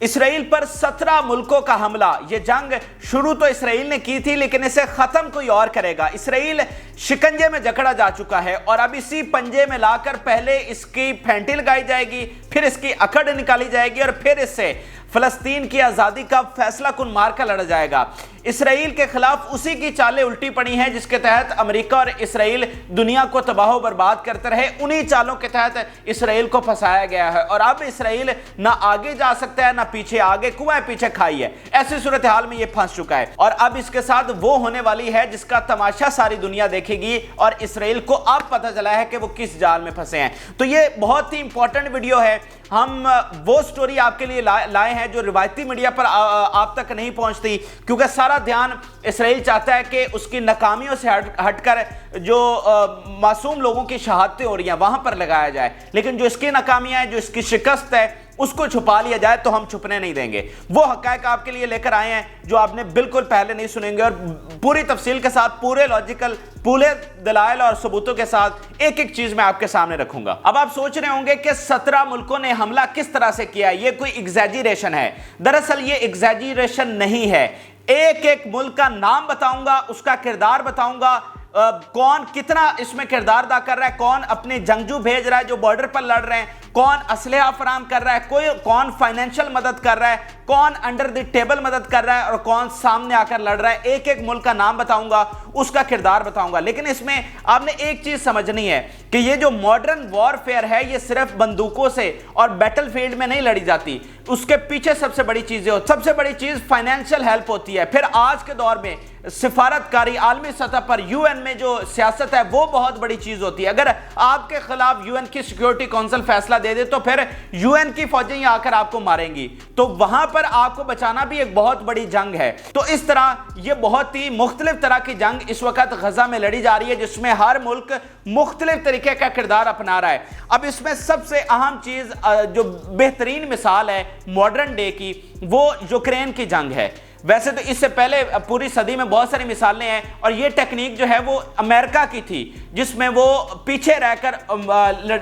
Israel पर 17 मुल्कों का हमला। ये जंग शुरू तो इसराइल ने की थी, लेकिन इसे खत्म कोई और करेगा। इसराइल शिकंजे में जकड़ा जा चुका है और अब इसी पंजे में लाकर पहले इसकी फेंटी लगाई जाएगी, फिर इसकी अकड़ निकाली जाएगी और फिर इससे फलस्तीन की आज़ादी का फैसला कुन मार्का लड़ा जाएगा। इसराइल के खिलाफ उसी की चालें उल्टी पड़ी हैं जिसके तहत अमेरिका और इसराइल दुनिया को तबाह बर्बाद करते रहे। उन्हीं चालों के तहत इसराइल को फंसाया गया है और अब इसराइल ना आगे जा सकता है ना पीछे, आगे कुआं पीछे खाई है। ऐसी सूरत हाल में ये फंस चुका है और अब इसके साथ वो होने वाली है जिसका तमाशा सारी दुनिया देखेगी और इसराइल को अब पता चला है कि वो किस जाल में फंसे हैं। तो ये बहुत ही इंपॉर्टेंट वीडियो है। हम वो स्टोरी आपके लिए लाए हैं जो रिवायती मीडिया पर आप तक नहीं पहुंचती, क्योंकि सारा ध्यान इसराइल चाहता है कि उसकी नाकामियों से हटकर जो मासूम लोगों की शहादतें हो रही हैं वहां पर लगाया जाए, लेकिन जो इसकी नाकामियां हैं, जो इसकी शिकस्त है, उसको छुपा लिया जाए तो हम छुपने नहीं देंगे। वो हक़ाइक़ आपके लिए लेकर आए हैं जो आपने बिल्कुल पहले नहीं सुनेंगे और पूरी तफसील के साथ, पूरे लॉजिकल, पूरे दलाइल और सबूतों के साथ एक एक चीज मैं आपके सामने रखूंगा। अब आप सोच रहे होंगे कि 17 मुल्कों ने हमला किस तरह से किया, ये कोई एग्जैजरेशन है। दरअसल ये एग्जैजरेशन नहीं है। एक एक मुल्क का नाम बताऊंगा, उसका किरदार बताऊंगा, कौन कितना इसमें किरदार अदा कर रहा है, कौन अपने जंगजू भेज रहा है जो बॉर्डर पर लड़ रहे हैं, कौन असलहा फराम कर रहा है, कौन फाइनेंशियल मदद कर रहा है, कौन अंडर द टेबल मदद कर रहा है और कौन सामने आकर लड़ रहा है। एक एक मुल्क का नाम बताऊंगा, उसका किरदार बताऊंगा। लेकिन इसमें आपने एक चीज समझनी है कि ये जो मॉडर्न वॉरफेयर है ये सिर्फ बंदूकों से और बैटलफील्ड में नहीं लड़ी जाती, उसके पीछे सबसे बड़ी चीजें होती। सबसे बड़ी चीज फाइनेंशियल हेल्प होती है। फिर आज के दौर में सिफारतकारी आलमी सतह पर यूएन में जो सियासत है वो बहुत बड़ी चीज होती है। अगर आपके खिलाफ यूएन की सिक्योरिटी काउंसिल फैसला दे दे तो फिर यूएन की फौजें आकर आपको मारेंगी, तो वहां पर आपको बचाना भी एक बहुत बड़ी जंग है। तो इस तरह ये बहुत ही मुख्तलिफ तरह की जंग इस वक्त गजा में लड़ी जा रही है, जिसमें हर मुल्क मुख्तलिफ तरीके का किरदार अपना रहा है। अब इसमें सबसे अहम चीज जो बेहतरीन मिसाल है मॉडर्न डे की, वो यूक्रेन की जंग है। वैसे तो इससे पहले पूरी सदी में बहुत सारी मिसालें हैं और ये टेक्निक जो है वो अमेरिका की थी, जिसमें वो पीछे रहकर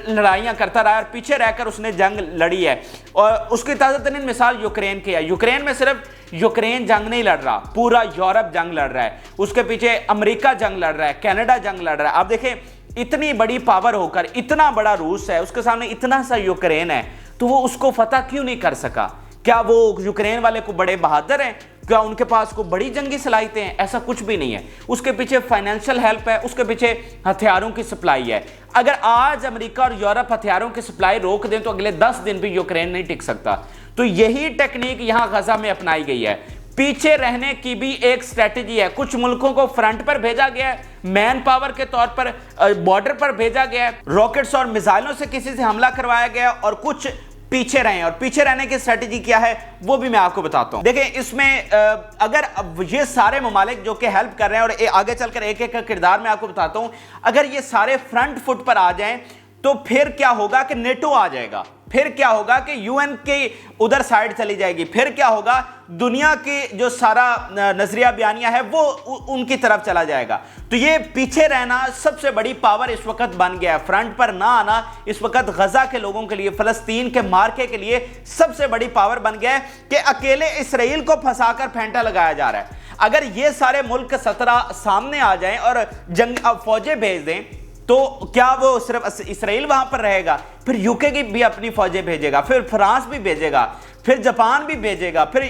लड़ाइयाँ करता रहा और पीछे रहकर उसने जंग लड़ी है। और उसकी ताज़ा तरीन मिसाल यूक्रेन की है। यूक्रेन में सिर्फ यूक्रेन जंग नहीं लड़ रहा, पूरा यूरोप जंग लड़ रहा है, उसके पीछे अमेरिका जंग लड़ रहा है, कनाडा जंग लड़ रहा है। आप देखें, इतनी बड़ी पावर होकर, इतना बड़ा रूस है, उसके सामने इतना सा यूक्रेन है, तो वो उसको फतह क्यों नहीं कर सका? क्या वो यूक्रेन वाले को बड़े बहादुर हैं? क्या उनके पास को बड़ी जंगी सलाहियतें हैं? ऐसा कुछ भी नहीं है। उसके पीछे फाइनेंशियल हेल्प है, उसके पीछे हथियारों की सप्लाई है। अगर आज अमेरिका और यूरोप हथियारों की सप्लाई रोक दें तो अगले 10 दिन भी यूक्रेन नहीं टिक सकता। तो यही टेक्निक यहां गजा में अपनाई गई है। पीछे रहने की भी एक स्ट्रेटेजी है। कुछ मुल्कों को फ्रंट पर भेजा गया है, मैन पावर के तौर पर बॉर्डर पर भेजा गया है, रॉकेट्स और मिसाइलों से किसी से हमला करवाया गया, और कुछ पीछे रहे। और पीछे रहने की स्ट्रेटेजी क्या है वो भी मैं आपको बताता हूं। देखिए, इसमें अगर ये सारे ममालिक जो कि हेल्प कर रहे हैं, और आगे चलकर एक एक का किरदार मैं आपको बताता हूं, अगर ये सारे फ्रंट फुट पर आ जाएं तो फिर क्या होगा कि नेटो आ जाएगा, फिर क्या होगा कि यूएन की उधर साइड चली जाएगी, फिर क्या होगा, दुनिया की जो सारा नजरिया बयानिया है वो उनकी तरफ चला जाएगा। तो ये पीछे रहना सबसे बड़ी पावर इस वक्त बन गया है। फ्रंट पर ना आना इस वक्त गजा के लोगों के लिए, फलस्तीन के मार्के के लिए सबसे बड़ी पावर बन गया है कि अकेले इसराइल को फंसाकर फेंटा लगाया जा रहा है। अगर ये सारे मुल्क 17 सामने आ जाएं और जंग फौजें भेज दें तो क्या वो सिर्फ इसराइल वहां पर रहेगा? फिर यूके की भी अपनी फौजें भेजेगा, फिर फ्रांस भी भेजेगा, फिर जापान भी भेजेगा, फिर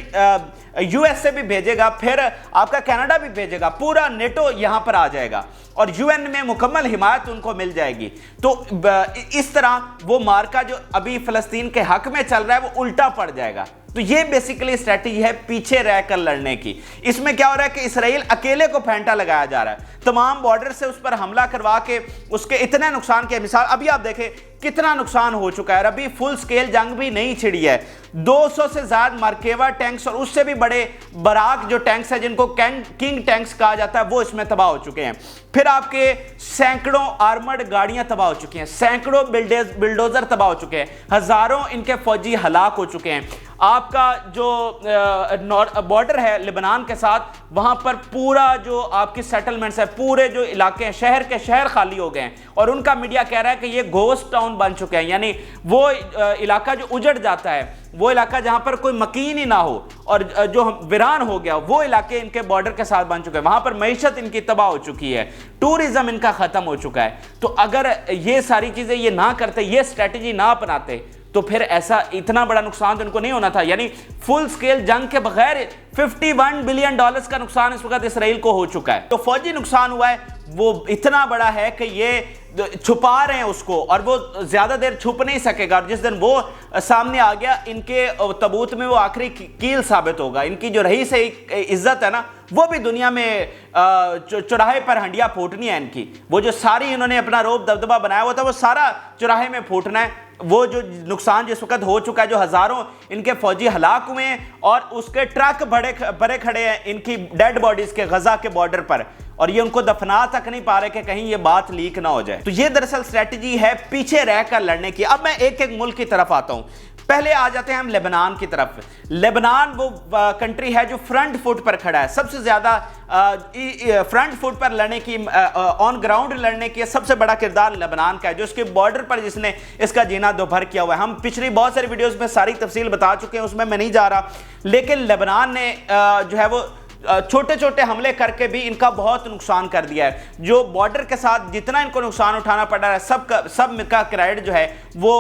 यूएसए भी भेजेगा, फिर आपका कनाडा भी भेजेगा। पूरा नेटो यहां पर आ जाएगा और यूएन में मुकम्मल हिमायत उनको मिल जाएगी। तो इस तरह वो मार्का जो अभी फलस्तीन के हक में चल रहा है वो उल्टा पड़ जाएगा। तो ये बेसिकली स्ट्रेटजी है पीछे रहकर लड़ने की। इसमें क्या हो रहा है कि इसराइल अकेले को फेंटा लगाया जा रहा है, तमाम बॉर्डर से उस पर हमला करवा के उसके इतने नुकसान के मिसाल अभी आप देखें कितना नुकसान हो चुका है। अभी फुल स्केल जंग भी नहीं छिड़ी है। 200 से ज्यादा मर्केवा टैंक्स और उससे भी बड़े बराक जो टैंक्स है जिनको किंग टैंक्स कहा जाता है वो इसमें तबाह हो चुके हैं। फिर आपके सैकड़ों आर्मर्ड गाड़ियां तबाह हो चुकी हैं, सैकड़ों बिल्डोजर तबाह हो चुके हैं, हजारों इनके फौजी हलाक हो चुके हैं। आप آپ کا جو بارڈر ہے لبنان کے ساتھ، وہاں پر پورا جو آپ کی سیٹلمنٹس ہے، پورے جو علاقے ہیں، شہر کے شہر خالی ہو گئے ہیں، اور ان کا میڈیا کہہ رہا ہے کہ یہ گھوسٹ ٹاؤن بن چکے ہیں، یعنی وہ علاقہ جو اجڑ جاتا ہے، وہ علاقہ جہاں پر کوئی مکین ہی نہ ہو اور جو ویران ہو گیا، وہ علاقے ان کے بارڈر کے ساتھ بن چکے ہیں، وہاں پر معیشت ان کی تباہ ہو چکی ہے، ٹورزم ان کا ختم ہو چکا ہے۔ تو اگر یہ ساری چیزیں یہ نہ کرتے، یہ اسٹریٹجی نہ اپناتے، تو پھر ایسا اتنا بڑا نقصان تو ان کو نہیں ہونا تھا۔ یعنی فل سکیل جنگ کے بغیر $51 بلین کا نقصان اس وقت اسرائیل کو ہو چکا ہے۔ تو فوجی نقصان ہوا ہے وہ اتنا بڑا ہے کہ یہ چھپا رہے ہیں اس کو، اور وہ زیادہ دیر چھپ نہیں سکے گا، اور جس دن وہ سامنے آ گیا، ان کے تابوت میں وہ آخری کیل ثابت ہوگا۔ ان کی جو رئیس عزت ہے نا، وہ بھی دنیا میں چوراہے پر ہنڈیاں پھوٹنی ہے ان کی، وہ جو ساری انہوں نے اپنا روب دبدبہ بنایا ہوا تھا، وہ سارا چوراہے میں پھوٹنا ہے۔ وہ جو نقصان جس وقت ہو چکا ہے، جو ہزاروں ان کے فوجی ہلاک ہوئے ہیں، اور اس کے ٹرک بڑے کھڑے ہیں ان کی ڈیڈ باڈیز کے غزہ کے بارڈر پر، اور یہ ان کو دفنا تک نہیں پا رہے کہ کہیں یہ بات لیک نہ ہو جائے۔ تو یہ دراصل اسٹریٹجی ہے پیچھے رہ کر لڑنے کی۔ اب میں ایک ایک ملک کی طرف آتا ہوں، پہلے آ جاتے ہیں ہم لبنان کی طرف۔ لبنان وہ کنٹری ہے جو فرنٹ فٹ پر کھڑا ہے، سب سے زیادہ فرنٹ فٹ پر لڑنے کی، آن گراؤنڈ لڑنے کی سب سے بڑا کردار لبنان کا ہے، جو اس کے بارڈر پر جس نے اس کا جینا دوبھر کیا ہوا ہے۔ ہم پچھلی بہت ساری ویڈیوز میں ساری تفصیل بتا چکے ہیں، اس میں نہیں جا رہا، لیکن لبنان نے جو ہے وہ چھوٹے چھوٹے حملے کر کے بھی ان کا بہت نقصان کر دیا ہے۔ جو بارڈر کے ساتھ جتنا ان کو نقصان اٹھانا پڑ رہا ہے، سب کا کریڈٹ جو ہے وہ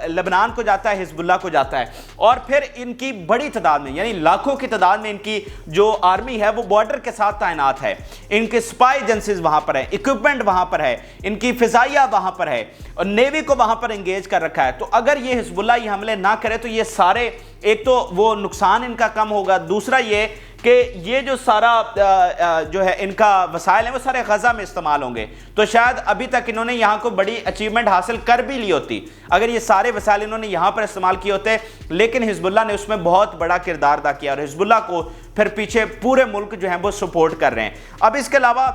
لبنان کو جاتا ہے، حزب اللہ کو جاتا ہے۔ اور پھر ان کی بڑی تعداد میں، یعنی لاکھوں کی تعداد میں ان کی جو آرمی ہے وہ بارڈر کے ساتھ تعینات ہے، ان کے سپائی ایجنسیز وہاں پر ہے، اکوپمنٹ وہاں پر ہے، ان کی فضائیہ وہاں پر ہے، اور نیوی کو وہاں پر انگیج کر رکھا ہے۔ تو اگر یہ حزب اللہ یہ حملے نہ کرے تو یہ سارے، ایک تو وہ نقصان ان کا کم ہوگا، دوسرا یہ کہ یہ جو سارا جو ہے ان کا وسائل ہیں وہ سارے غزہ میں استعمال ہوں گے۔ تو شاید ابھی تک انہوں نے یہاں کو بڑی اچیومنٹ حاصل کر بھی لی ہوتی اگر یہ سارے وسائل انہوں نے یہاں پر استعمال کیے ہوتے، لیکن حزب اللہ نے اس میں بہت بڑا کردار ادا کیا، اور حزب اللہ کو پھر پیچھے پورے ملک جو ہیں وہ سپورٹ کر رہے ہیں۔ اب اس کے علاوہ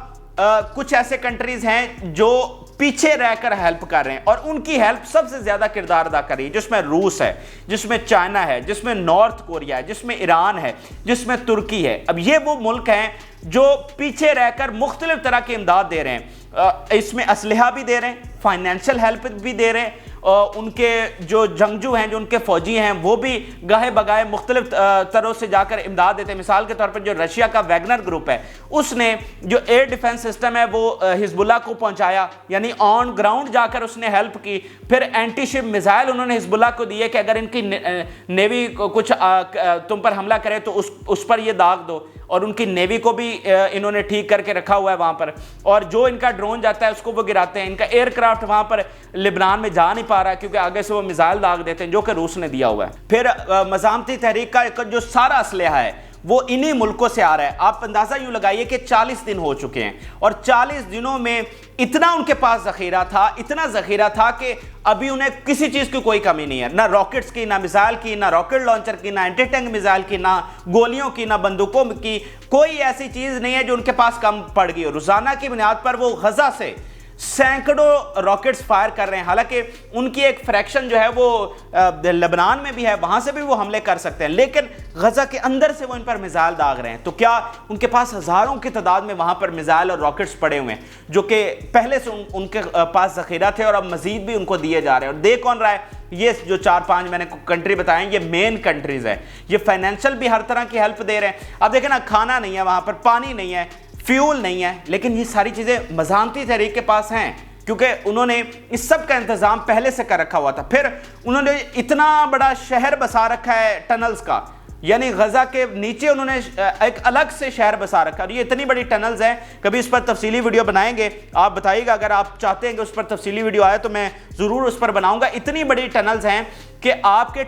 کچھ ایسے کنٹریز ہیں جو پیچھے رہ کر ہیلپ کر رہے ہیں، اور ان کی ہیلپ سب سے زیادہ کردار ادا کر رہی ہے، جس میں روس ہے، جس میں چائنا ہے، جس میں نارتھ کوریا ہے، جس میں ایران ہے، جس میں ترکی ہے۔ اب یہ وہ ملک ہیں جو پیچھے رہ کر مختلف طرح کی امداد دے رہے ہیں، اس میں اسلحہ بھی دے رہے ہیں، فائنینشل ہیلپ بھی دے رہے ہیں، ان کے جو جنگجو ہیں، جو ان کے فوجی ہیں، وہ بھی گاہے بگاہے مختلف طرح سے جا کر امداد دیتے ہیں۔ مثال کے طور پر جو رشیا کا ویگنر گروپ ہے، اس نے جو ایئر ڈیفنس سسٹم ہے وہ حزب اللہ کو پہنچایا، یعنی آن گراؤنڈ جا کر اس نے ہیلپ کی۔ پھر اینٹی شپ میزائل انہوں نے حزب اللہ کو دیے کہ اگر ان کی نیوی کچھ تم پر حملہ کرے تو اس پر یہ داغ دو، اور ان کی نیوی کو بھی انہوں نے ٹھیک کر کے رکھا ہوا ہے وہاں پر، اور جو ان کا ڈرون جاتا ہے اس کو وہ گراتے ہیں۔ ان کا ایئر کرافٹ وہاں پر لبنان میں جا نہیں پا رہا ہے کیونکہ آگے سے وہ میزائل داغ دیتے ہیں جو کہ روس نے دیا ہوا ہے۔ پھر مزاحمتی تحریک کا جو سارا اسلحہ ہے وہ انہی ملکوں سے آ رہا ہے۔ آپ اندازہ یوں لگائیے کہ 40 دن ہو چکے ہیں، اور 40 دنوں میں اتنا ان کے پاس ذخیرہ تھا، اتنا ذخیرہ تھا کہ ابھی انہیں کسی چیز کی کوئی کمی نہیں ہے، نہ راکٹس کی، نہ میزائل کی، نہ راکٹ لانچر کی، نہ اینٹی ٹینک میزائل کی، نہ گولیوں کی، نہ بندوقوں کی، کوئی ایسی چیز نہیں ہے جو ان کے پاس کم پڑ گئی ہو۔ روزانہ کی بنیاد پر وہ غزہ سے سینکڑوں راکٹس فائر کر رہے ہیں، حالانکہ ان کی ایک فریکشن جو ہے وہ لبنان میں بھی ہے، وہاں سے بھی وہ حملے کر سکتے ہیں، لیکن غزہ کے اندر سے وہ ان پر میزائل داغ رہے ہیں۔ تو کیا ان کے پاس ہزاروں کی تعداد میں وہاں پر میزائل اور راکٹس پڑے ہوئے ہیں جو کہ پہلے سے ان کے پاس ذخیرہ تھے، اور اب مزید بھی ان کو دیے جا رہے ہیں۔ اور دے کون رہا ہے؟ یہ جو 4-5 میں نے کنٹری بتائیں، یہ مین کنٹریز ہیں، یہ فائنینشل بھی ہر طرح کی ہیلپ دے رہے ہیں۔ اب دیکھیں نا، کھانا نہیں ہے وہاں پر، پانی نہیں ہے، فیول نہیں ہے، لیکن یہ ساری چیزیں مزاحمتی تحریک کے پاس ہیں کیونکہ انہوں نے اس سب کا انتظام پہلے سے کر رکھا ہوا تھا۔ پھر انہوں نے اتنا بڑا شہر بسا رکھا ہے ٹنلز کا، یعنی غزہ کے نیچے انہوں نے ایک الگ سے شہر بسا رکھا، اور یہ اتنی بڑی ٹنلز ہیں، کبھی اس پر تفصیلی ویڈیو بنائیں گے۔ آپ بتائیے گا اگر آپ چاہتے ہیں کہ اس پر تفصیلی ویڈیو آئے تو میں ضرور اس پر بناؤں گا۔ اتنی بڑی ٹنلز ہیں کہ آپ کے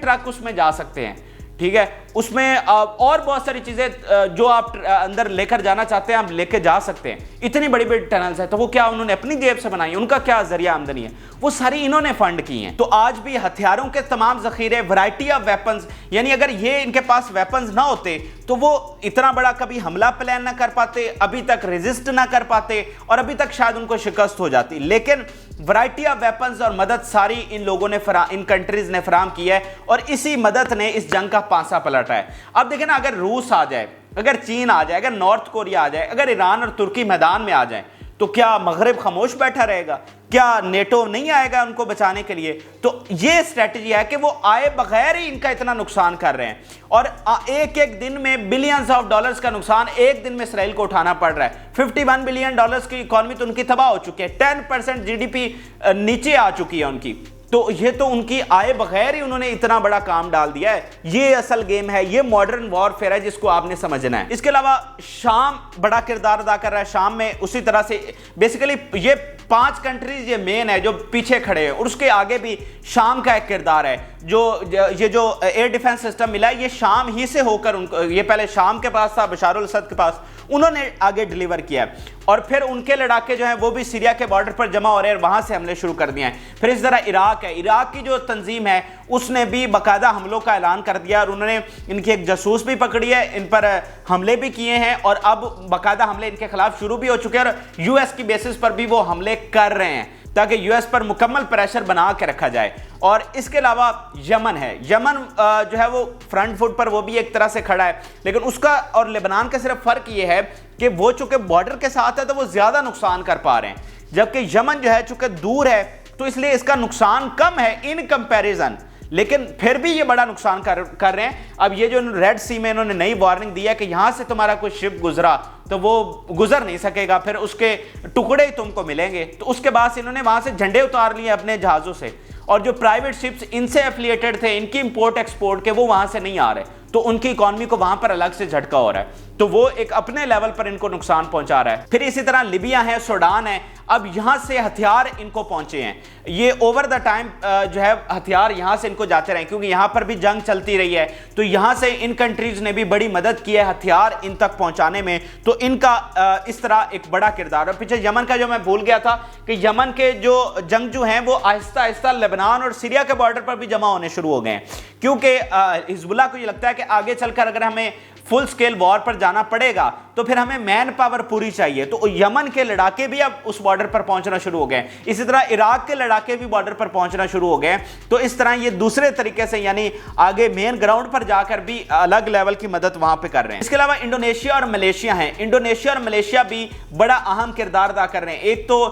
ٹرک اس میں جا سکتے ہیں، ٹھیک ہے, اس میں اور بہت ساری چیزیں جو آپ اندر لے کر جانا چاہتے ہیں آپ لے کے جا سکتے ہیں. اتنی بڑی بڑی ٹنلز ہیں, تو وہ کیا انہوں نے اپنی جیب سے بنائی, ان کا کیا ذریعہ آمدنی ہے, وہ ساری انہوں نے فنڈ کی ہیں. تو آج بھی ہتھیاروں کے تمام ذخیرے, ورائٹی آف ویپنز, یعنی اگر یہ ان کے پاس ویپنز نہ ہوتے تو وہ اتنا بڑا کبھی حملہ پلان نہ کر پاتے, ابھی تک ریزسٹ نہ کر پاتے, اور ابھی تک شاید ان کو شکست ہو جاتی. لیکن ورائٹی آف ویپنز اور مدد ساری ان لوگوں نے ان کنٹریز نے فراہم کی ہے, اور اسی مدد نے اس جنگ کا پانسا پلٹا ہے. اب دیکھیں نا, اگر روس آ جائے, اگر چین آ جائے, اگر نارتھ کوریا آ جائے, اگر ایران اور ترکی میدان میں آ جائیں, تو کیا مغرب خاموش بیٹھا رہے گا؟ کیا نیٹو نہیں آئے گا ان کو بچانے کے لیے؟ تو یہ اسٹریٹجی ہے کہ وہ آئے بغیر ہی ان کا اتنا نقصان کر رہے ہیں, اور ایک ایک دن میں بلینز آف ڈالرز کا نقصان ایک دن میں اسرائیل کو اٹھانا پڑ رہا ہے. 51 بلین ڈالرز کی اکانومی تو ان کی تباہ ہو چکی ہے, 10% جی ڈی پی نیچے آ چکی ہے ان کی. تو یہ تو ان کی آئے بغیر ہی انہوں نے اتنا بڑا کام ڈال دیا ہے. یہ اصل گیم ہے, یہ ماڈرن وارفیئر ہے جس کو آپ نے سمجھنا ہے. اس کے علاوہ شام بڑا کردار ادا کر رہا ہے. شام میں اسی طرح سے بیسیکلی یہ 5 کنٹریز یہ مین ہے جو پیچھے کھڑے ہیں, اور اس کے آگے بھی شام کا ایک کردار ہے. یہ جو ایئر ڈیفنس سسٹم ملا ہے یہ شام ہی سے ہو کر ان کو, یہ پہلے شام کے پاس تھا, بشار الاسد کے پاس, انہوں نے آگے ڈیلیور کیا ہے, اور پھر ان کے لڑاکے جو ہیں وہ بھی سیریا کے بارڈر پر جمع ہو رہے ہیں, وہاں سے حملے شروع کر دیے ہیں. پھر اس طرح عراق ہے, عراق کی جو تنظیم ہے اس نے بھی باقاعدہ حملوں کا اعلان کر دیا, اور انہوں نے ان کی ایک جاسوس بھی پکڑی ہے, ان پر حملے بھی کیے ہیں, اور اب باقاعدہ حملے ان کے خلاف شروع بھی ہو چکے ہیں, اور یو ایس کی بیسس پر بھی وہ حملے کر رہے ہیں تاکہ یو ایس پر مکمل پریشر بنا کے رکھا جائے. اور اس کے علاوہ یمن ہے, یمن جو ہے وہ فرنٹ فٹ پر وہ بھی ایک طرح سے کھڑا ہے, لیکن اس کا اور لبنان کا صرف فرق یہ ہے کہ وہ چونکہ بارڈر کے ساتھ ہے تو وہ زیادہ نقصان کر پا رہے ہیں, جبکہ یمن جو ہے چونکہ دور ہے تو اس لیے اس کا نقصان کم ہے ان کمپیریزن, لیکن پھر بھی یہ بڑا نقصان کر رہے ہیں. اب یہ جو ریڈ سی میں انہوں نے نئی وارننگ دی ہے کہ یہاں سے تمہارا کوئی شپ گزرا تو وہ گزر نہیں سکے گا, پھر اس کے ٹکڑے ہی تم کو ملیں گے. تو اس کے بعد انہوں نے وہاں سے جھنڈے اتار لیے اپنے جہازوں سے, اور جو پرائیویٹ شپس ان سے ایفلیٹڈ تھے, ان کی امپورٹ ایکسپورٹ کے, وہ وہاں سے نہیں آ رہے, تو ان کی اکانومی کو وہاں پر الگ سے جھٹکا ہو رہا ہے. تو وہ ایک اپنے لیول پر ان کو نقصان پہنچا رہا ہے. پھر اسی طرح لیبیا ہے, سوڈان ہے, اب یہاں سے ہتھیار ان کو پہنچے ہیں. یہ اوور دا ٹائم جو ہے ہتھیار یہاں سے ان کو جاتے رہے, کیونکہ یہاں پر بھی جنگ چلتی رہی ہے, تو یہاں سے ان کنٹریز نے بھی بڑی مدد کی ہے ہتھیار ان تک پہنچانے میں. تو ان کا اس طرح ایک بڑا کردار ہے. پیچھے یمن کا جو میں بھول گیا تھا کہ یمن کے جو جنگجو ہیں وہ آہستہ آہستہ لبنان اور سیریا کے بارڈر پر بھی جمع ہونے شروع ہو گئے ہیں, کیونکہ حزب اللہ کو یہ لگتا ہے کہ آگے چل کر اگر ہمیں فل سکیل وار پر جانا پڑے گا تو پھر ہمیں مین پاور پوری چاہیے. تو یمن کے لڑاکے بھی اب اس بارڈر پر پہنچنا شروع ہو گئے, اسی طرح عراق کے لڑاکے بھی بارڈر پر پہنچنا شروع ہو گئے. تو اس طرح یہ دوسرے طریقے سے یعنی آگے مین گراؤنڈ پر جا کر بھی الگ لیول کی مدد وہاں پہ کر رہے ہیں. اس کے علاوہ انڈونیشیا اور ملیشیا ہیں, انڈونیشیا اور ملیشیا بھی بڑا اہم کردار ادا کر رہے ہیں. ایک تو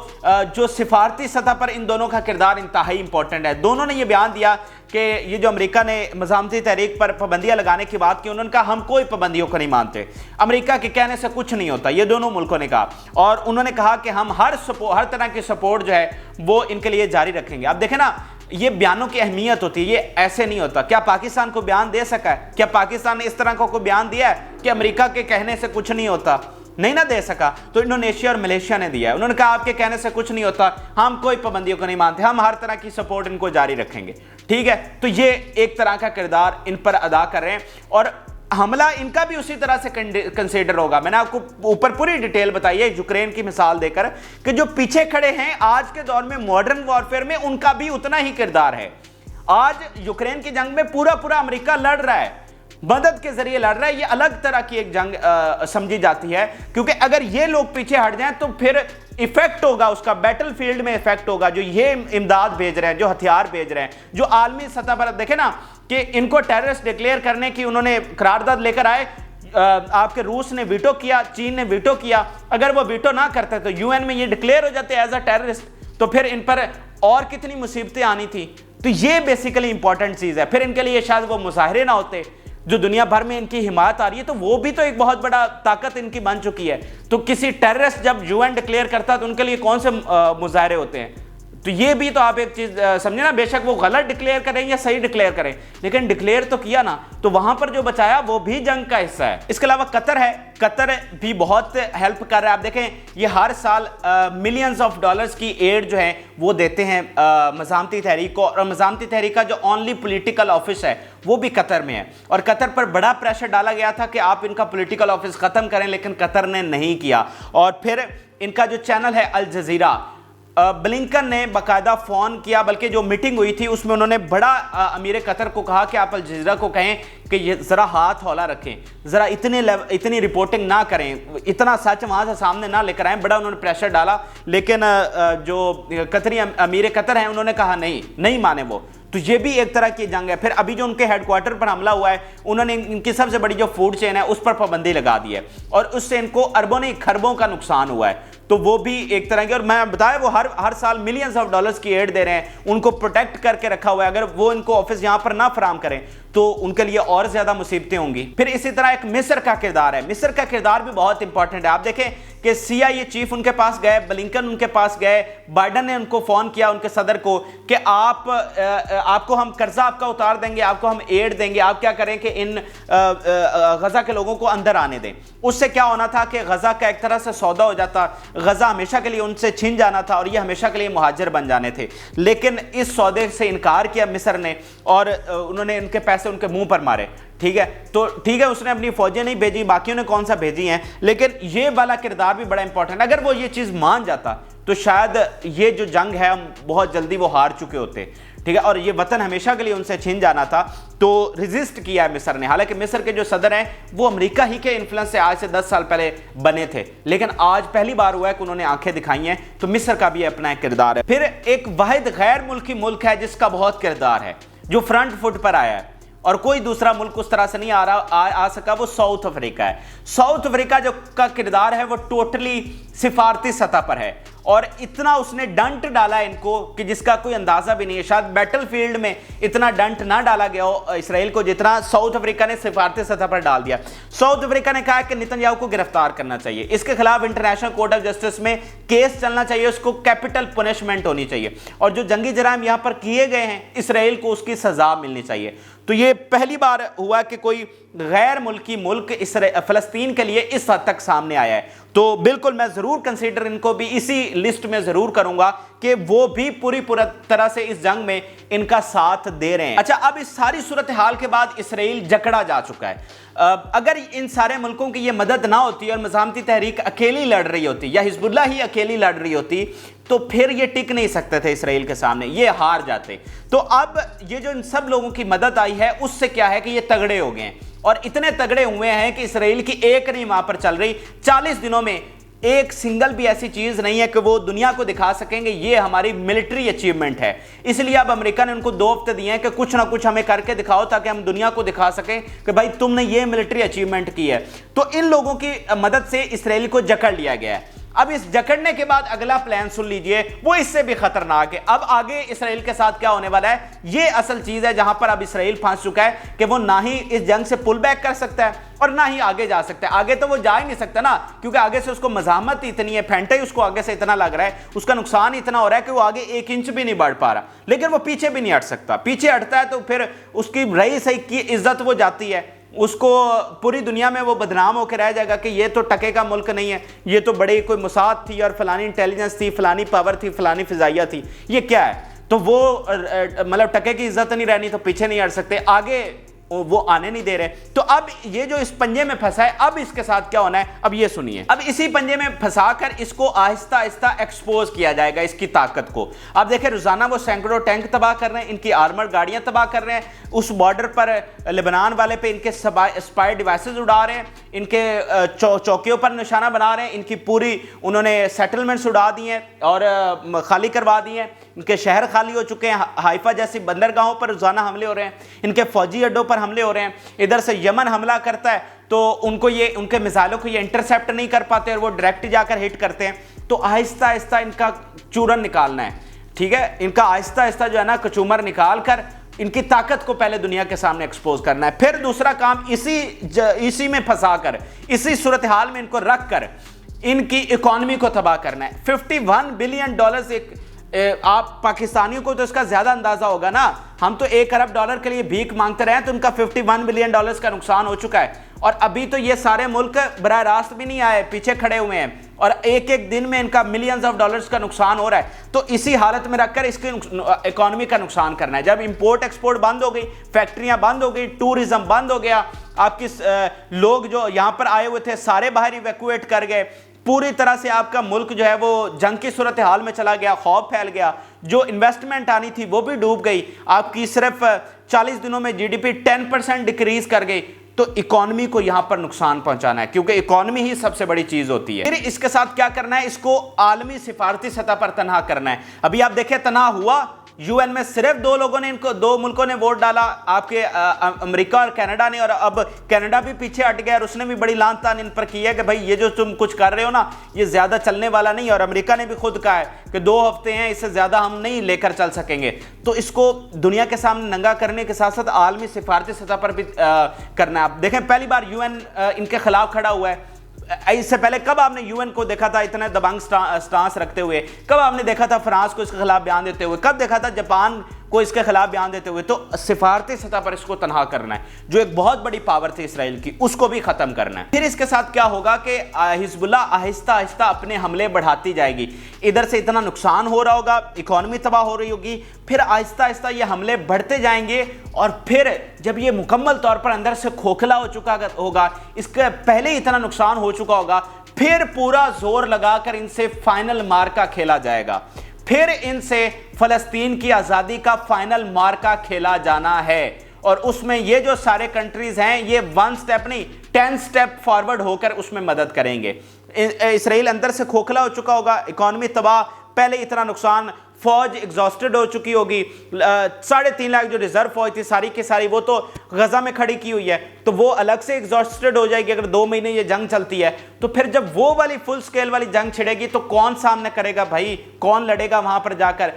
جو سفارتی سطح پر ان دونوں کا کردار انتہائی امپورٹنٹ ہے. دونوں نے یہ بیان دیا کہ یہ جو امریکہ نے مزاحمتی تحریک پر پابندیاں لگانے کی بات کی, انہوں نے کہا ہم کوئی پابندیوں کو نہیں مانتے, امریکہ کے کہنے سے کچھ نہیں ہوتا, یہ دونوں ملکوں نے کہا. اور انہوں نے کہا کہ ہم ہر طرح کی سپورٹ جو ہے وہ ان کے لیے جاری رکھیں گے. اب دیکھیں نا, یہ بیانوں کی اہمیت ہوتی ہے, یہ ایسے نہیں ہوتا. کیا پاکستان کو بیان دے سکا ہے؟ کیا پاکستان نے اس طرح کو کوئی بیان دیا ہے کہ امریکہ کے کہنے سے کچھ نہیں ہوتا؟ نہیں نہ دے سکا. تو انڈونیشیا اور ملیشیا نے دیا ہے, انہوں نے کہا آپ کے کہنے سے کچھ نہیں ہوتا, ہم کوئی پابندیوں کو نہیں مانتے, ہم ہر طرح کی سپورٹ ان کو جاری رکھیں گے. ٹھیک ہے, تو یہ ایک طرح کا کردار ان پر ادا کر رہے ہیں, اور حملہ ان کا بھی اسی طرح سے کنسیڈر ہوگا. میں نے آپ کو اوپر پوری ڈیٹیل بتائی ہے یوکرین کی مثال دے کر کہ جو پیچھے کھڑے ہیں آج کے دور میں ماڈرن وارفیئر میں, ان کا بھی اتنا ہی کردار ہے. آج یوکرین کی جنگ میں پورا امریکہ لڑ رہا ہے, مدد کے ذریعے لڑ رہا ہے. یہ الگ طرح کی ایک جنگ سمجھی جاتی ہے, کیونکہ اگر یہ لوگ پیچھے ہٹ جائیں تو پھر ایفیکٹ ہوگا اس کا, بیٹل فیلڈ میں ایفیکٹ ہوگا. جو یہ امداد بھیج رہے ہیں, جو ہتھیار بھیج رہے ہیں, جو عالمی سطح پر دیکھیں نا کہ ان کو ٹیررسٹ ڈکلیئر کرنے کی انہوں نے قرارداد لے کر آئے, آپ کے روس نے ویٹو کیا, چین نے ویٹو کیا. اگر وہ ویٹو نہ کرتے تو یو این میں یہ ڈکلیئر ہو جاتے ایز اے ٹیررسٹ, تو پھر ان پر اور کتنی مصیبتیں آنی تھی. تو یہ بیسیکلی امپورٹنٹ چیز ہے. پھر ان کے لیے شاید وہ مظاہرے نہ ہوتے, جو دنیا بھر میں ان کی حمایت آ رہی ہے, تو وہ بھی تو ایک بہت بڑا طاقت ان کی بن چکی ہے. تو کسی ٹیررسٹ جب یو این ڈکلیئر کرتا ہے تو ان کے لیے کون سے مظاہرے ہوتے ہیں؟ तो ये भी तो आप एक चीज समझे ना, बेशक वो गलत डिक्लेयर करें या सही डिक्लेयर करें, लेकिन डिक्लेयर तो किया ना, तो वहां पर जो बचाया वो भी जंग का हिस्सा है। इसके अलावा कतर है, कतर भी बहुत हेल्प कर रहा है। आप देखें ये हर साल मिलियंस ऑफ डॉलर्स की एड जो है वो देते हैं मज़ामती तहरीक को, और मज़ामती तहरीक का जो ओनली पॉलिटिकल ऑफिस है वो भी कतर में है। और कतर पर बड़ा प्रेशर डाला गया था कि आप इनका पॉलिटिकल ऑफिस ख़त्म करें, लेकिन कतर ने नहीं किया। और फिर इनका जो चैनल है अल जज़ीरा, ब्लिंकन ने बाकायदा फ़ोन किया, बल्कि जो मीटिंग हुई थी उसमें उन्होंने बड़ा अमीर कतर को कहा कि आप अल जज़ीरा को कहें कि ये ज़रा हाथ हौला रखें, ज़रा इतनी रिपोर्टिंग ना करें, इतना सच वहाँ से सामने ना लेकर आएँ। बड़ा उन्होंने प्रेशर डाला, लेकिन जो कतरी अमीर कतर हैं उन्होंने कहा नहीं माने वो। तो ये भी एक तरह की जंग है। फिर अभी जो उनके हेडक्वार्टर पर हमला हुआ है, उन्होंने इनकी सबसे बड़ी जो फूड चेन है उस पर पाबंदी लगा दी है, और उससे इनको अरबों नहीं खरबों का नुकसान हुआ है। तो वो भी एक तरह की, और मैं बताया वो हर साल मिलियंस ऑफ डॉलर्स की एड दे रहे हैं, उनको प्रोटेक्ट करके रखा हुआ है। अगर वो इनको ऑफिस यहाँ पर ना फराम करें तो उनके लिए और ज्यादा मुसीबतें होंगी। फिर इसी तरह एक मिस्र का किरदार है, मिस्र का किरदार भी बहुत इंपॉर्टेंट है। आप देखें कि CIA चीफ उनके पास गए, ब्लिंकन उनके पास गए, बाइडन ने उनको फोन किया उनके सदर को कि आपको हम कर्जा आपका उतार देंगे, आपको हम एड देंगे, आप क्या करें कि इन गजा के लोगों को अंदर आने दें। उससे क्या होना था कि गजा का एक तरह से सौदा हो जाता, गजा हमेशा के लिए उनसे छिन जाना था और ये हमेशा के लिए मुहाजिर बन जाने थे। लेकिन इस सौदे से इनकार किया मिस्र ने, और उन्होंने उनके पैसे उनके मुंह पर मारे। ठीक है, तो ठीक है उसने अपनी फौजें नहीं भेजी, बाकियों ने कौन सा भेजी हैं, लेकिन ये वाला किरदार भी बड़ा इंपॉर्टेंट। अगर वो ये चीज मान जाता तो शायद ये जो जंग है हम बहुत जल्दी वो हार चुके होते। ठीक है, और ये वतन हमेशा के लिए उनसे छीन जाना था, तो रेजिस्ट किया है मिस्र ने। हालांकि मिस्र के जो सदर हैं वो अमेरिका ही के इन्फ्लुएंस से आज से 10 साल पहले बने थे, लेकिन आज पहली बार हुआ है कि उन्होंने आंखें दिखाई हैं। तो मिस्र का भी अपना एक किरदार है। फिर एक वाहिद गैर मुल्की मुल्क है जिसका बहुत किरदार है, जो फ्रंट फुट पर आया है और कोई दूसरा मुल्क उस तरह से नहीं आ सका, वो साउथ अफ्रीका है। साउथ अफ्रीका जो का किरदार है वो टोटली सिफारती सतह पर है, और इतना उसने डंट डाला इनको कि जिसका कोई अंदाजा भी नहीं है। शायद बैटलफील्ड में इतना डंट ना डाला गया हो इसराइल को जितना साउथ अफ्रीका ने सिफारती सतह पर डाल दिया। साउथ अफ्रीका ने कहा कि नेतन्याहू को गिरफ्तार करना चाहिए, इसके खिलाफ इंटरनेशनल कोर्ट ऑफ जस्टिस में केस चलना चाहिए, उसको कैपिटल पनिशमेंट होनी चाहिए, और जो जंगी जराइम यहां पर किए गए हैं इसराइल को उसकी सजा मिलनी चाहिए। तो ये पहली बार हुआ कि कोई गैर मुल्की मुल्क फलस्तीन के लिए इस हद तक सामने आया है। तो बिल्कुल मैं जरूर कंसीडर इनको भी इसी लिस्ट में जरूर करूंगा कि वो भी पूरी तरह से इस जंग में इनका साथ दे रहे हैं। अच्छा, अब इस सारी सूरत हाल के बाद इसराइल जकड़ा जा चुका है। अगर इन सारे मुल्कों की ये मदद ना होती और मज़ामती तहरीक अकेली लड़ रही होती या हिजबुल्लाह ही अकेली लड़ रही होती, तो फिर ये टिक नहीं सकते थे इसराइल के सामने, ये हार जाते। तो अब ये जो इन सब लोगों की मदद आई है उससे क्या है कि ये तगड़े हो गए हैं, और इतने तगड़े हुए हैं कि इसराइल की एक नहीं वहां पर चल रही। 40 दिनों में एक सिंगल भी ऐसी चीज नहीं है कि वो दुनिया को दिखा सकेंगे ये हमारी मिलिट्री अचीवमेंट है। इसलिए अब अमेरिका ने उनको 2 हफ्ते दिए हैं कि कुछ ना कुछ हमें करके दिखाओ, ताकि हम दुनिया को दिखा सकें कि भाई तुमने ये मिलिट्री अचीवमेंट की है। तो इन लोगों की मदद से इसराइल को जकड़ लिया गया है। अब इस जकड़ने के बाद अगला प्लान सुन लीजिए, वो इससे भी खतरनाक है। अब आगे इसराइल के साथ क्या होने वाला है, ये असल चीज है जहां पर अब इसराइल फंस चुका है कि वो ना ही इस जंग से पुल बैक कर सकता है और ना ही आगे जा सकता है। आगे तो वो जा ही नहीं सकता ना, क्योंकि आगे से उसको मज़ाहमत इतनी है, फेंटे उसको आगे से इतना लग रहा है, उसका नुकसान इतना हो रहा है कि वो आगे 1 इंच भी नहीं बढ़ पा रहा। लेकिन वो पीछे भी नहीं हट सकता, पीछे हटता है तो फिर उसकी रही सही की इज्जत वो जाती है, उसको पूरी दुनिया में वो बदनाम होकर रह जाएगा कि ये तो टके का मुल्क नहीं है, ये तो बड़ी कोई मुसाद थी और फलानी इंटेलिजेंस थी, फलानी पावर थी, फलानी फिजाइया थी, ये क्या है। तो वो मतलब टके की इज्जत नहीं रहनी तो पीछे नहीं हट सकते, आगे वो आने नहीं दे रहे। तो अब ये जो इस पंजे में फंसा है, अब इसके साथ क्या होना है अब ये सुनिए। अब इसी पंजे में फंसाकर इसको आहिस्ता आहिस्ता एक्सपोज किया जाएगा, इसकी ताकत को। अब देखें रोजाना वो सैकड़ों टैंक तबाह कर रहे हैं, इनकी आर्मर गाड़ियां तबाह कर रहे हैं, उस बॉर्डर पर लेबनान वाले पे इनके स्पाई डिवाइसेस उड़ा रहे हैं, इनके चौकियों पर निशाना बना रहे हैं, इनकी पूरी उन्होंने सेटलमेंट्स उड़ा दी हैं और खाली करवा दी हैं, इनके शहर खाली हो चुके हैं, हाइफा जैसी बंदरगाहों पर रोजाना हमले हो रहे हैं, इनके फौजी अड्डों पर हमले हो रहे हैं। इधर से यमन हमला करता है तो उनको ये उनके मिसाइलों को ये इंटरसेप्ट नहीं कर पाते और वो डायरेक्ट जाकर हिट करते हैं। तो आहिस्ता आहिस्ता इनका चूरन निकालना है, ठीक है, इनका आहिस्ता आहिस्ता जो है ना कचूमर निकाल कर इनकी ताकत को पहले दुनिया के सामने एक्सपोज करना है। फिर दूसरा काम इसी में फंसा कर, इसी सूरत हाल में इनको रख कर इनकी इकोनॉमी को तबाह करना है। $51 बिलियन आप पाकिस्तानियों को तो इसका ज्यादा अंदाजा होगा ना, हम तो $1 अरब के लिए भीख मांगते रहे, तो उनका $51 बिलियन का नुकसान हो चुका है। और अभी तो ये सारे मुल्क बराह रास्त भी नहीं आए, पीछे खड़े हुए हैं, और एक एक दिन में इनका मिलियंस ऑफ डॉलर्स का नुकसान हो रहा है। तो इसी हालत में रखकर इसकी इकोनॉमी का नुकसान करना है। जब इंपोर्ट एक्सपोर्ट बंद हो गई, फैक्ट्रियां बंद हो गई, टूरिज्म बंद हो गया, आपकी लोग जो यहां पर आए हुए थे सारे बाहर इवैक्यूएट कर गए, पूरी तरह से आपका मुल्क जो है वो जंग की सूरत हाल में चला गया, खौफ फैल गया, जो इन्वेस्टमेंट आनी थी वो भी डूब गई, आपकी सिर्फ 40 दिनों में जीडीपी 10% डिक्रीज कर गई। तो इकोनॉमी को यहां पर नुकसान पहुंचाना है, क्योंकि इकोनॉमी ही सबसे बड़ी चीज होती है। फिर इसके साथ क्या करना है, इसको आलमी सिफारती सतह पर तनहा करना है। अभी आप देखें तनहा हुआ, यूएन में सिर्फ दो मुल्कों ने वोट डाला, आपके अमेरिका और कनाडा ने, और अब कनाडा भी पीछे हट गया और उसने भी बड़ी लान तान इन पर की है कि भाई ये जो तुम कुछ कर रहे हो ना ये ज्यादा चलने वाला नहीं। और अमेरिका ने भी खुद कहा है कि 2 हफ्ते हैं, इससे ज्यादा हम नहीं लेकर चल सकेंगे। तो इसको दुनिया के सामने नंगा करने के साथ साथ आलमी सिफारती सतह पर भी करना है। आप देखें पहली बार यूएन इनके खिलाफ खड़ा हुआ है। इससे पहले कब आपने यूएन को देखा था इतने दबंग स्टांस रखते हुए? कब आपने देखा था फ्रांस को इसके खिलाफ बयान देते हुए? कब देखा था जापान को इसके खिलाफ बयान देते हुए? तो सिफारती सतह पर इसको तनहा करना है। जो एक बहुत बड़ी पावर थी इसराइल की, उसको भी खत्म करना है। फिर इसके साथ क्या होगा कि हिजबुल्लाह आहिस्ता आहिस्ता अपने हमले बढ़ाती जाएगी। इधर से इतना नुकसान हो रहा होगा, इकोनॉमी तबाह हो रही होगी, फिर आहिस्ता आहिस्ता ये हमले बढ़ते जाएंगे, और फिर जब ये मुकम्मल तौर पर अंदर से खोखला हो चुका होगा, इसके पहले ही इतना नुकसान हो चुका होगा, फिर पूरा जोर लगाकर इनसे फाइनल मार्का खेला जाएगा। फिर इनसे फलस्तीन की आज़ादी का फाइनल मार्का खेला जाना है, और उसमें ये जो सारे कंट्रीज हैं ये 1 स्टेप नहीं 10 स्टेप फॉरवर्ड होकर उसमें मदद करेंगे। इसराइल अंदर से खोखला हो चुका होगा, इकोनॉमी तबाह, पहले इतना नुकसान, फौज एग्जॉस्टेड हो चुकी होगी, 3.5 लाख जो रिजर्व फौज थी सारी की सारी वो तो गजा में खड़ी की हुई है, तो वो अलग से एग्जॉस्टेड हो जाएगी। अगर 2 महीने ये जंग चलती है तो फिर जब वो वाली फुल स्केल वाली जंग छिड़ेगी तो कौन सामने करेगा भाई, कौन लड़ेगा वहां पर जाकर?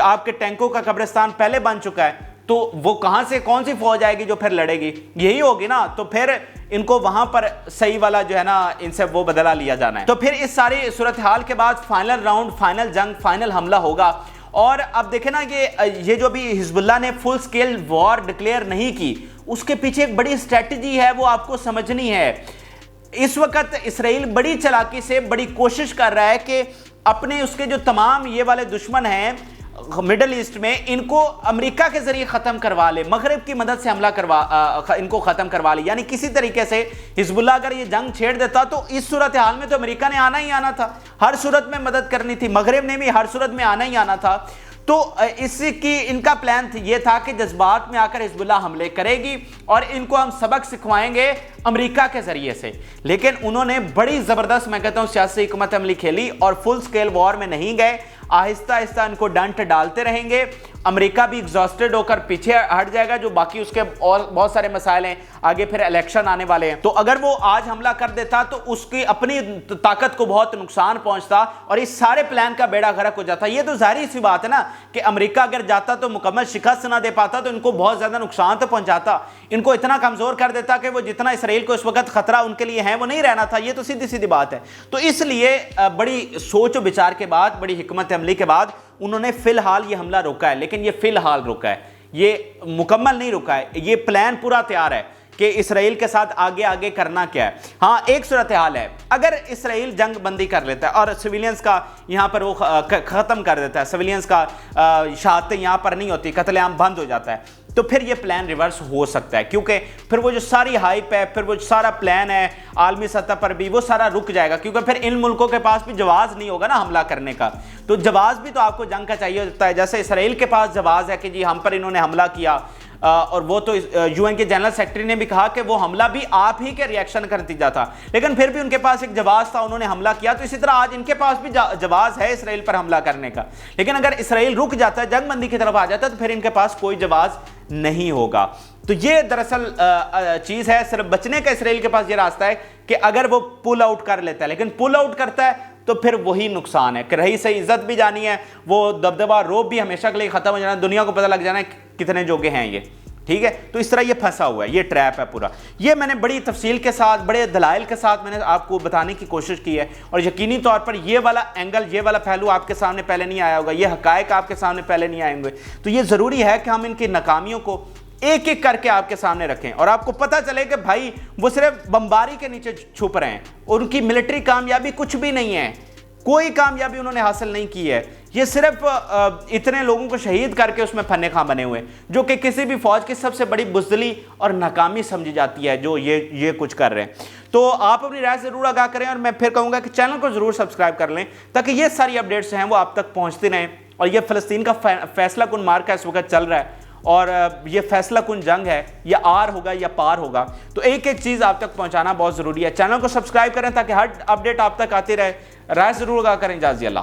आपके टैंकों का कब्रिस्तान पहले बन चुका है, तो वो कहां से कौन सी फौज आएगी जो फिर लड़ेगी? यही होगी ना। तो फिर इनको वहां पर सही वाला जो है ना इनसे वो बदला लिया जाना है। तो फिर इस सारी सूरत हाल के बाद फाइनल राउंड, फाइनल जंग, फाइनल हमला होगा। और अब देखें ना कि ये जो भी हिजबुल्लाह ने फुल स्केल वॉर डिक्लेयर नहीं की, उसके पीछे एक बड़ी स्ट्रेटजी है, वो आपको समझनी है। इस वक्त इसराइल बड़ी चालाकी से बड़ी कोशिश कर रहा है कि अपने उसके जो तमाम ये वाले दुश्मन हैं मिडल ईस्ट में, इनको अमेरिका के जरिए खत्म करवा ले, मगरिब की मदद से हमला इनको खत्म करवा ले। यानी किसी तरीके से हिजबुल्लाह अगर ये जंग छेड़ देता तो इस सूरत हाल में तो अमेरिका ने आना ही आना था, हर सूरत में मदद करनी थी, मगरिब ने भी हर सूरत में आना ही आना था। तो इसकी इनका प्लान ये था कि जज्बात में आकर हिजबुल्लाह हमले करेगी और इनको हम सबक सिखवाएंगे अमेरिका के जरिए से। लेकिन उन्होंने बड़ी जबरदस्त, मैं कहता हूं, सियासी हिकमत अमली खेली और फुल स्केल वॉर में नहीं गए। आहिस्ता आहिस्ता इनको डंट डालते रहेंगे। अमेरिका भी एग्जॉस्टेड होकर पीछे हट जाएगा, जो बाकी उसके और बहुत सारे मसाइल हैं, आगे फिर इलेक्शन आने वाले हैं। तो अगर वो आज हमला कर देता तो उसकी अपनी ताकत को बहुत नुकसान पहुंचता और इस सारे प्लान का बेड़ा गर्क हो जाता। ये तो जाहिर सी बात है ना कि अमेरिका अगर जाता तो मुकम्मल शिकस्त ना दे पाता, तो इनको बहुत ज्यादा नुकसान तो पहुंचाता, इनको इतना कमजोर कर देता कि वो जितना इसराइल को इस वक्त खतरा उनके लिए है वो नहीं रहना था। ये तो सीधी सीधी बात है। तो इसलिए बड़ी सोच विचार के बाद, बड़ी हिकमत अमली के बाद उन्होंने फिलहाल ये हमला रोका है। लेकिन ये फिलहाल रोका है, ये मुकम्मल नहीं रुका है। ये प्लान पूरा तैयार है कि इसराइल के साथ आगे आगे करना क्या है। हाँ, एक सूरत हाल है, अगर इसराइल जंग बंदी कर लेता है और सिविलियंस का यहाँ पर वो ख़त्म कर देता है, सिविलियंस का शहादतें यहाँ पर नहीं होती, कत्लेआम बंद हो जाता है, तो फिर ये प्लान रिवर्स हो सकता है। क्योंकि फिर वो जो सारी हाइप है, फिर वो सारा प्लान है आलमी सतह पर भी, वो सारा रुक जाएगा। क्योंकि फिर इन मुल्कों के पास भी जवाब नहीं होगा ना हमला करने का। तो जवाब भी तो आपको जंग का चाहिए होता है। जैसे इसराइल के पास जवाब है कि जी हम पर इन्होंने हमला किया, और वो तो यूएन के जनरल सेक्रेटरी ने भी कहा कि वो हमला भी आप ही के रिएक्शन का नतीजा था, लेकिन फिर भी उनके पास एक जवाब था, उन्होंने हमला किया। तो इसी तरह आज इनके पास भी जवाब है इसराइल पर हमला करने का। लेकिन अगर इसराइल रुक जाता है, जंग बंदी की तरफ आ जाता है, तो फिर इनके पास कोई जवाब नहीं होगा। तो ये दरअसल चीज है, सिर्फ बचने का इसराइल के पास ये रास्ता है कि अगर वो पुल आउट कर लेता है। लेकिन पुल आउट करता है तो फिर वही नुकसान है कि रही से इज्जत भी जानी है, वो दबदबा रोब भी हमेशा के लिए खत्म हो जाना है, दुनिया को पता लग जाना है कितने जोगे हैं ये। ٹھیک ہے. تو اس طرح یہ پھنسا ہوا ہے, یہ ٹریپ ہے پورا. یہ میں نے بڑی تفصیل کے ساتھ, بڑے دلائل کے ساتھ میں نے آپ کو بتانے کی کوشش کی ہے, اور یقینی طور پر یہ والا اینگل, یہ والا پہلو آپ کے سامنے پہلے نہیں آیا ہوگا, یہ حقائق آپ کے سامنے پہلے نہیں آئیں گے. تو یہ ضروری ہے کہ ہم ان کی ناکامیوں کو ایک ایک کر کے آپ کے سامنے رکھیں, اور آپ کو پتہ چلے کہ بھائی وہ صرف بمباری کے نیچے چھپ رہے ہیں, ان کی ملٹری کامیابی کچھ بھی نہیں ہے, کوئی کامیابی انہوں نے حاصل نہیں کی ہے. یہ صرف اتنے لوگوں کو شہید کر کے اس میں پھنے خاں بنے ہوئے, جو کہ کسی بھی فوج کی سب سے بڑی بزدلی اور ناکامی سمجھی جاتی ہے جو یہ کچھ کر رہے ہیں. تو آپ اپنی رائے ضرور آگاہ کریں, اور میں پھر کہوں گا کہ چینل کو ضرور سبسکرائب کر لیں تاکہ یہ ساری اپڈیٹس ہیں وہ آپ تک پہنچتی رہیں. اور یہ فلسطین کا فیصلہ کن معرکہ اس وقت چل رہا ہے, اور یہ فیصلہ کن جنگ ہے, یا آر ہوگا یا پار ہوگا. تو ایک ایک چیز آپ تک پہنچانا بہت ضروری ہے. چینل کو سبسکرائب کریں تاکہ ہر اپڈیٹ آپ تک آتی رہے. رائے ضرور آگاہ کریں. اجازت اللہ.